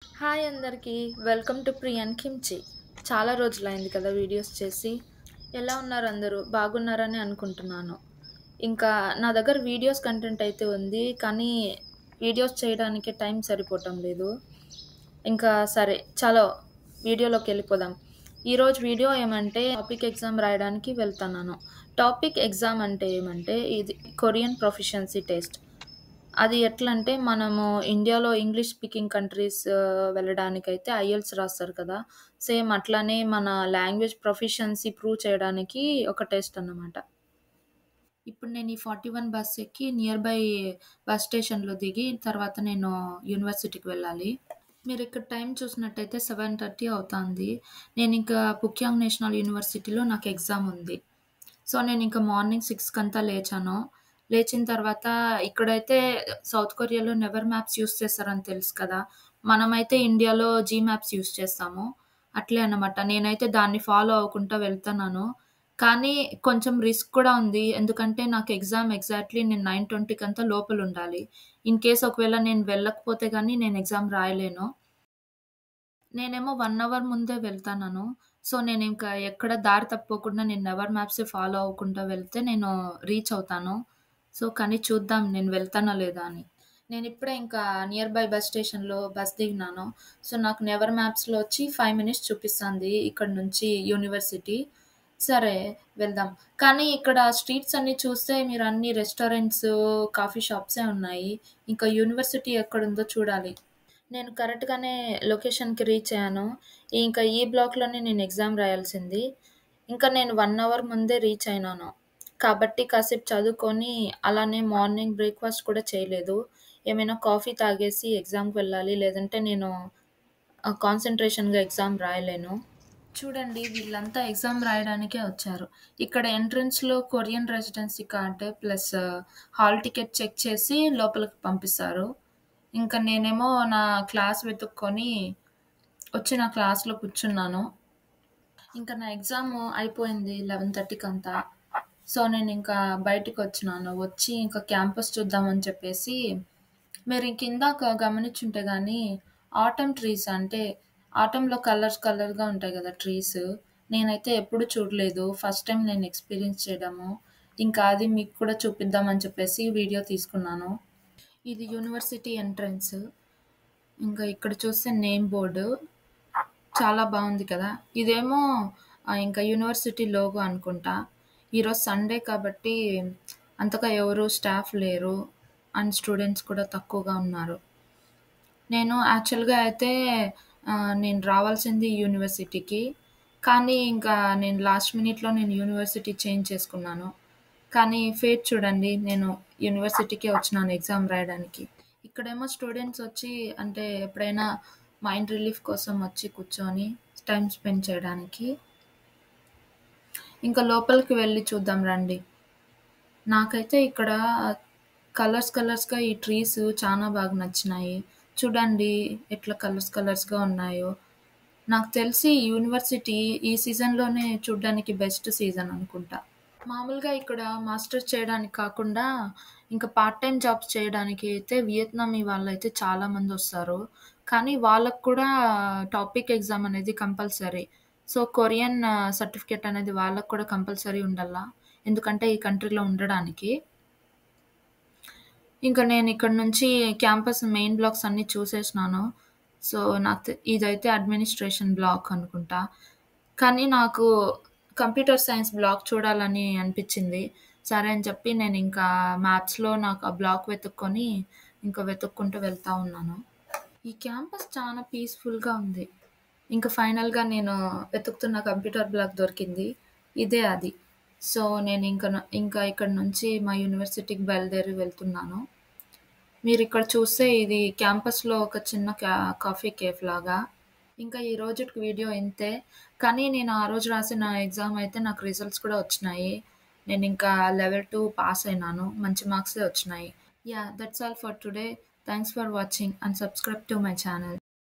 Hi అందరికీ. Welcome to Priyan kimchi. చాలా రోజులైంది కదా వీడియోస్ చేసి. ఎలా ఉన్నారు అందరూ? బాగున్నారని అనుకుంటున్నాను. ఇంకా నా దగ్గర వీడియోస్ కంటెంట్ అయితే ఉంది. కానీ వీడియోస్ చేయడానికి టైం సరిపోవటం లేదు. ఇంకా సరే చలో వీడియోలోకెళ్ళిపోదాం. ఈరోజు వీడియో ఏమంటే టాపిక్ ఎగ్జామ్ రాయడానికి వెళ్తున్నాను. టాపిక్ ఎగ్జామ్ అంటే ఏమంటే ఇది కొరియన్ ప్రొఫిషియన్సీ టెస్ట్. అది ఎట్లంటే మనము ఇండియాలో ఇంగ్లీష్ స్పీకింగ్ కంట్రీస్ వెళ్ళడానికైతే ఐఎల్టీఎస్ రాస్తారు కదా! సేమ్ అట్లానే మన లాంగ్వేజ్ ప్రొఫిషియన్సీ ప్రూవ్ చేయడానికి ఒక టెస్ట్ అన్నమాట. ఇప్పుడు నేను ఈ 41 బస్ ఎక్కి నియర్ బై బస్ స్టేషన్‌లో దిగి తర్వాత నేను యూనివర్సిటీకి వెళ్ళాలి. మీరిక్కడ టైం చూసినట్టయితే 7:30 అవుతాంది. నేనింకా పుక్యాంగ్ నేషనల్ యూనివర్సిటీలో నాకు ఎగ్జామ్ ఉంది. సో, నేనింక మార్నింగ్ 6 కంతా లేచాను. లేచిన తర్వాత ఇక్కడైతే సౌత్ కొరియాలో నెవర్ మ్యాప్స్ యూజ్ చేస్తారని తెలుసు కదా! మనమైతే ఇండియాలో జీ మ్యాప్స్ యూజ్ చేస్తాము. అట్లే అన్నమాట. నేనైతే దాన్ని ఫాలో అవ్వకుంటా వెళ్తన్నాను. కానీ కొంచెం రిస్క్ కూడా ఉంది. ఎందుకంటే నాకు ఎగ్జామ్ ఎగ్జాక్ట్‌లీ నేను 9:20 కంతా లోపలుండాలి. ఇన్ కేస్ ఒకవేళ నేను వెళ్ళకపోతే గాని నేను ఎగ్జామ్ రాయలేను. నేనేమో 1 అవర్ ముందే వెళ్తన్నాను. సో, నేనింకా ఎక్కడ దారి తప్పుకోకుండా నేను నెవర్ మ్యాప్సే ఫాలో అవ్వకుండా వెళ్తే నేను రీచ్ అవుతాను. సో, కానీ చూద్దాం నేను వెళ్తానో లేదా అని. నేనిప్పుడే ఇంకా నియర్ బై బస్ స్టేషన్‌లో బస్ దిగినాను. సో, నాకు నెవర్ మ్యాప్స్‌లో వచ్చి 5 మినిట్స్ చూపిస్తాంది ఇక్కడి నుంచి యూనివర్సిటీ. సరే వెళ్దాం. కానీ ఇక్కడ స్ట్రీట్స్ అన్నీ చూస్తే మీరన్ని రెస్టారెంట్స్, కాఫీ షాప్సే ఉన్నాయి. ఇంకా యూనివర్సిటీ ఎక్కడుందో చూడాలి. నేను కరెక్ట్‌గానే లొకేషన్‌కి రీచ్ అయ్యాను. ఇంకా ఈ బ్లాక్‌లోనే నేను ఎగ్జామ్ రాయాల్సింది. ఇంకా నేను 1 అవర్ ముందే రీచ్ అయినాను. కాబట్టి కాసేపు చదువుకొని అలానే మార్నింగ్ బ్రేక్‌ఫాస్ట్ కూడా చేయలేదు. ఏమైనా కాఫీ తాగేసి ఎగ్జామ్‌కి వెళ్ళాలి. లేదంటే నేను కాన్సంట్రేషన్‌గా ఎగ్జామ్ రాయలేను. చూడండి వీళ్ళంతా ఎగ్జామ్ రాయడానికే వచ్చారు. ఇక్కడ ఎంట్రన్స్‌లో Korean residency card plus hall ticket check చేసి లోపలికి పంపిస్తారు. ఇంకా నేనేమో నా క్లాస్ వెతుక్కొని వచ్చి నా క్లాస్‌లో కూర్చున్నాను. ఇంకా నా ఎగ్జామ్ అయిపోయింది 11:30కంతా. సో, నేనింకా బయటికొచ్చినాను. వచ్చి ఇంకా క్యాంపస్ చూద్దామని చెప్పేసి మీరింకిందాక గమనించుంటే గాని ఆటమ్ ట్రీస్ అంటే ఆటమ్‌లో కలర్‌గా ఉంటాయి గదా! ట్రీస్. నేనైతే ఎప్పుడు చూడలేదు. ఫస్ట్ టైమ్ నేను ఎక్స్‌పీరియన్స్ చేయడము. ఇంకా అది మీకు కూడా చూపిద్దామని చెప్పేసి వీడియో తీసుకున్నాను. ఇది యూనివర్సిటీ ఎంట్రన్స్. ఇంకా ఇక్కడ చూస్తే నేమ్ బోర్డు. చాలా బావుంది కదా! ఇదేమో ఇంకా యూనివర్సిటీ లోగో అనుకుంటా. ఈరోజు సండే కాబట్టి అంతగా ఎవరు స్టాఫ్ లేరు. అండ్ స్టూడెంట్స్ కూడా తక్కువగా ఉన్నారు. నేను యాక్చువల్‌గా అయితే నేను రావాల్సింది యూనివర్సిటీకి. కానీ ఇంకా నేను లాస్ట్ మినిట్‌లో నేను యూనివర్సిటీ చేంజ్ చేసుకున్నాను. కానీ ఫేట్ చూడండి నేను యూనివర్సిటీకే వచ్చినాను ఎగ్జామ్ రాయడానికి. ఇక్కడేమో స్టూడెంట్స్ వచ్చి అంటే ఎప్పుడైనా మైండ్ రిలీఫ్ కోసం వచ్చి కూర్చొని టైమ్ స్పెండ్ చేయడానికి. ఇంకా లోపలికి వెళ్లి చూద్దాం రండి. నాకైతే ఇక్కడ కలర్స్‌గా ఈ ట్రీస్ చానా బాగా నచ్చినాయి. చూడండి ఎట్లా కలర్స్‌గా ఉన్నాయో. నాకు తెలిసి యూనివర్సిటీ ఈ సీజన్‌లోనే చూడ్డానికి బెస్ట్ సీజన్ అనుకుంటా. మామూలుగా ఇక్కడ మాస్టర్స్ చేయడానికి కాకుండా, ఇంకా పార్ట్ టైమ్ జాబ్స్ చేయడానికి అయితే వియత్నామీ వాళ్ళైతే చాలా మందొస్తారు. కానీ వాళ్ళకి కూడా టాపిక్ ఎగ్జామ్ అనేది కంపల్సరీ. సో, కొరియన్ సర్టిఫికేట్ అనేది వాళ్ళకి కూడా కంపల్సరీ ఉండాల. ఎందుకంటే ఈ కంట్రీలో ఉండడానికి. ఇంక నేనిక్కడి నుంచి క్యాంపస్ మెయిన్ బ్లాక్స్ అన్నీ చూసేసినాను. సో, ఇదైతే అడ్మినిస్ట్రేషన్ బ్లాక్ అనుకుంటా. కానీ నాకు కంప్యూటర్ సైన్స్ బ్లాక్ చూడాలని అనిపిచ్చింది. సరే అని చెప్పి నేనింకా మ్యాప్స్‌లో నాకు ఆ బ్లాక్ వెతుక్కొని, ఇంకా వెతుక్కుంటూ వెళ్తా ఉన్నాను. ఈ క్యాంపస్ చాలా పీస్‌ఫుల్‌గా ఉంది. ఇంక ఫైనల్‌గా నేను వెతుకుతున్న కంప్యూటర్ బ్లాక్ దొరికింది. ఇదే అది. సో, ఇంకా ఇక్కడి నుంచి మా యూనివర్సిటీకి బయలుదేరి వెళ్తున్నాను. మీరిక్కడ చూస్తే ఇది క్యాంపస్‌లో ఒక చిన్న కాఫీ కేఫ్ లాగా. ఇంకా ఈ రోజుటికి వీడియో ఇంతే. కానీ నేను ఆ రోజు రాసిన ఎగ్జామ్ అయితే నాకు రిజల్ట్స్ కూడా వచ్చినాయి. నేనింకా లెవెల్ 2 పాస్ అయినాను. మంచి మార్క్సే వచ్చినాయి. Yeah! That's all for today. Thanks for watching and subscribe to my channel.